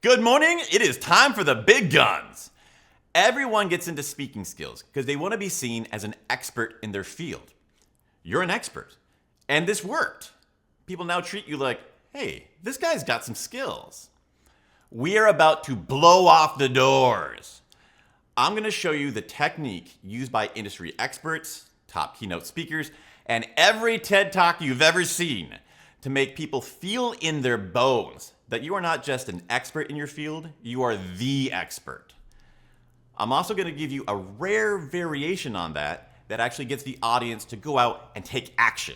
Good morning. It is time for the big guns. Everyone gets into speaking skills because they want to be seen as an expert in their field. You're an expert. And this worked. People now treat you like, hey, this guy's got some skills. We are about to blow off the doors. I'm going to show you the technique used by industry experts, top keynote speakers, and every TED Talk you've ever seen to make people feel in their bones that you are not just an expert in your field, you are the expert. I'm also going to give you a rare variation on that actually gets the audience to go out and take action.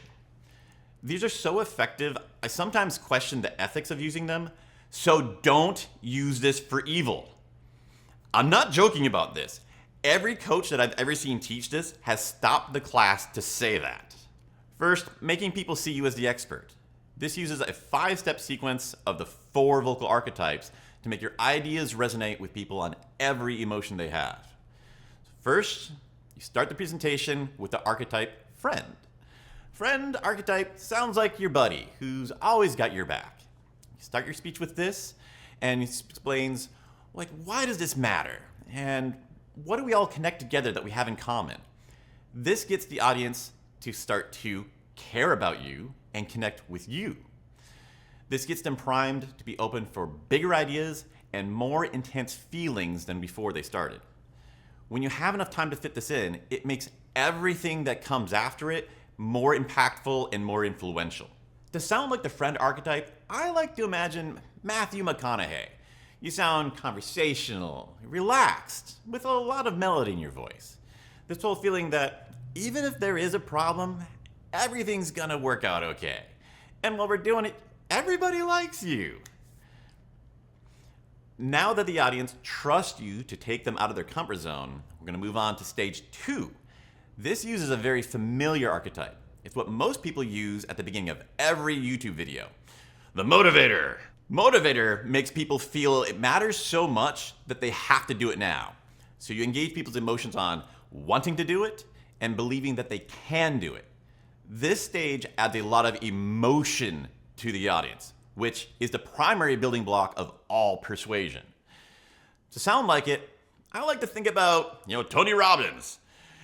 These are so effective, I sometimes question the ethics of using them, so don't use this for evil. I'm not joking about this. Every coach that I've ever seen teach this has stopped the class to say that. First, making people see you as the expert. This uses a 5-step sequence of the 4 vocal archetypes to make your ideas resonate with people on every emotion they have. First, you start the presentation with the archetype friend. Friend archetype sounds like your buddy who's always got your back. You start your speech with this, and it explains, why does this matter? And what do we all connect together that we have in common? This gets the audience to start to care about you and connect with you. This gets them primed to be open for bigger ideas and more intense feelings than before they started. When you have enough time to fit this in, it makes everything that comes after it more impactful and more influential. To sound like the friend archetype, I like to imagine Matthew McConaughey. You sound conversational, relaxed, with a lot of melody in your voice. This whole feeling that even if there is a problem, everything's gonna work out okay. And while we're doing it, everybody likes you. Now that the audience trusts you to take them out of their comfort zone, we're gonna move on to stage 2. This uses a very familiar archetype. It's what most people use at the beginning of every YouTube video. The Motivator. Motivator makes people feel it matters so much that they have to do it now. So you engage people's emotions on wanting to do it and believing that they can do it. This stage adds a lot of emotion to the audience, which is the primary building block of all persuasion. To sound like it, I like to think about, Tony Robbins.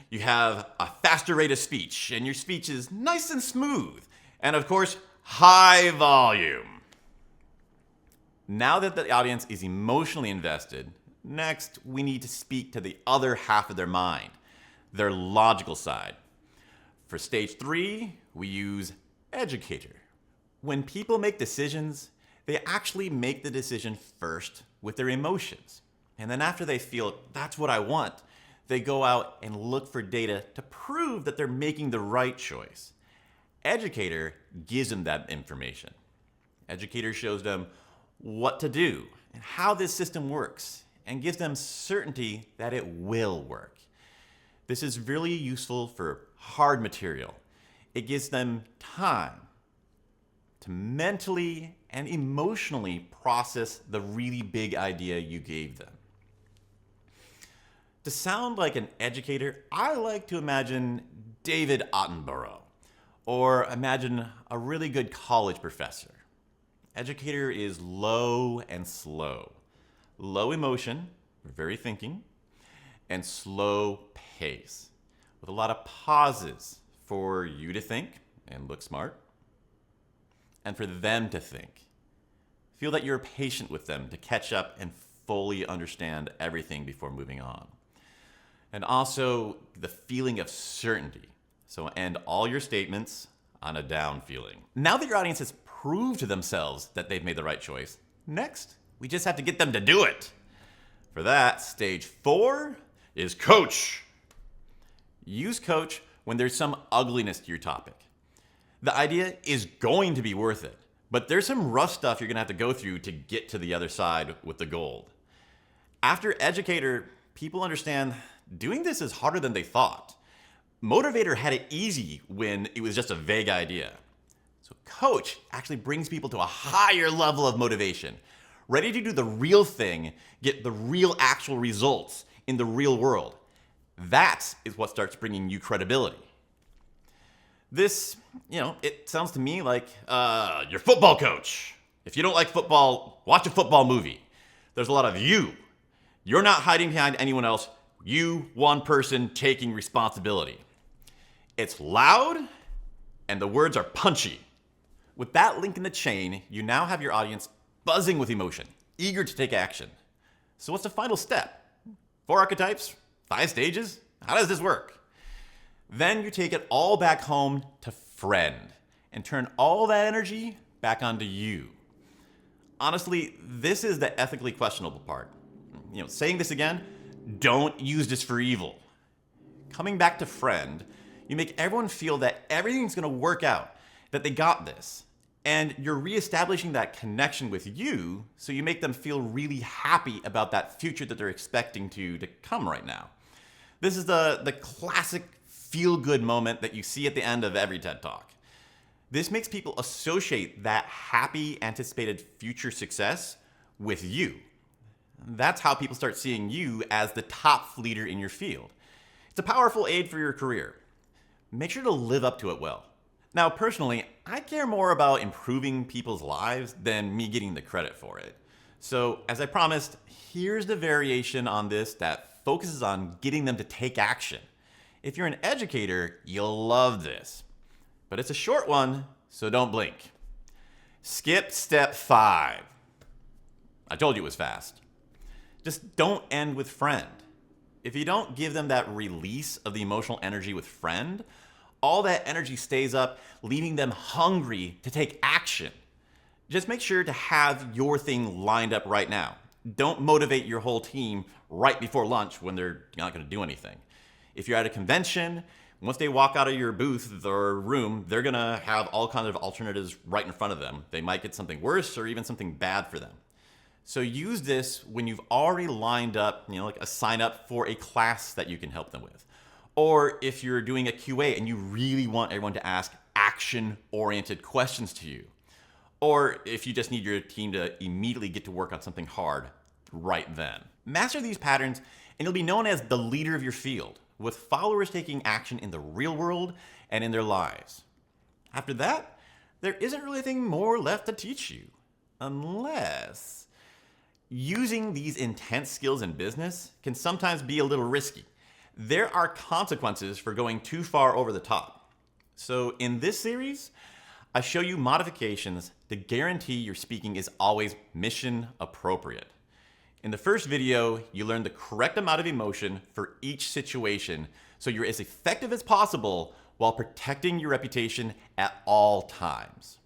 You have a faster rate of speech, and your speech is nice and smooth, and of course, high volume. Now that the audience is emotionally invested, next we need to speak to the other half of their mind, their logical side. For stage 3, we use Educator. When people make decisions, they actually make the decision first with their emotions. And then after they feel, that's what I want, they go out and look for data to prove that they're making the right choice. Educator gives them that information. Educator shows them what to do and how this system works and gives them certainty that it will work. This is really useful for hard material. It gives them time to mentally and emotionally process the really big idea you gave them. To sound like an educator, I like to imagine David Attenborough, or imagine a really good college professor. Educator is low and slow. Low emotion, very thinking, and slow pace, with a lot of pauses for you to think and look smart, and for them to think. Feel that you're patient with them to catch up and fully understand everything before moving on. And also the feeling of certainty. So end all your statements on a down feeling. Now that your audience has proved to themselves that they've made the right choice, next, we just have to get them to do it. For that, stage 4 is coach. Use coach when there's some ugliness to your topic. The idea is going to be worth it, but there's some rough stuff you're gonna have to go through to get to the other side with the gold. After Educator, people understand doing this is harder than they thought. Motivator had it easy when it was just a vague idea. So coach actually brings people to a higher level of motivation, ready to do the real thing, get the real actual results in the real world. That is what starts bringing you credibility. This, it sounds to me like your football coach. If you don't like football, watch a football movie. There's a lot of you. You're not hiding behind anyone else. You, one person, taking responsibility. It's loud, and the words are punchy. With that link in the chain, you now have your audience buzzing with emotion, eager to take action. So what's the final step? 4 archetypes? 5 stages? How does this work? Then you take it all back home to friend and turn all that energy back onto you. Honestly, this is the ethically questionable part. Saying this again, don't use this for evil. Coming back to friend, you make everyone feel that everything's going to work out, that they got this. And you're reestablishing that connection with you, so you make them feel really happy about that future that they're expecting to come right now. This is the classic feel-good moment that you see at the end of every TED Talk. This makes people associate that happy, anticipated future success with you. That's how people start seeing you as the top leader in your field. It's a powerful aid for your career. Make sure to live up to it well. Now, personally, I care more about improving people's lives than me getting the credit for it. So, as I promised, here's the variation on this that focuses on getting them to take action. If you're an educator, you'll love this. But it's a short one, so don't blink. Skip step 5. I told you it was fast. Just don't end with friend. If you don't give them that release of the emotional energy with friend, all that energy stays up, leaving them hungry to take action. Just make sure to have your thing lined up right now. Don't motivate your whole team right before lunch when they're not going to do anything. If you're at a convention, once they walk out of your booth or room, they're going to have all kinds of alternatives right in front of them. They might get something worse or even something bad for them. So use this when you've already lined up, like a sign up for a class that you can help them with. Or if you're doing a QA and you really want everyone to ask action-oriented questions to you. Or if you just need your team to immediately get to work on something hard right then. Master these patterns and you'll be known as the leader of your field, with followers taking action in the real world and in their lives. After that, there isn't really anything more left to teach you. Unless using these intense skills in business can sometimes be a little risky. There are consequences for going too far over the top. So in this series, I show you modifications to guarantee your speaking is always mission appropriate. In the first video, you learn the correct amount of emotion for each situation so you're as effective as possible while protecting your reputation at all times.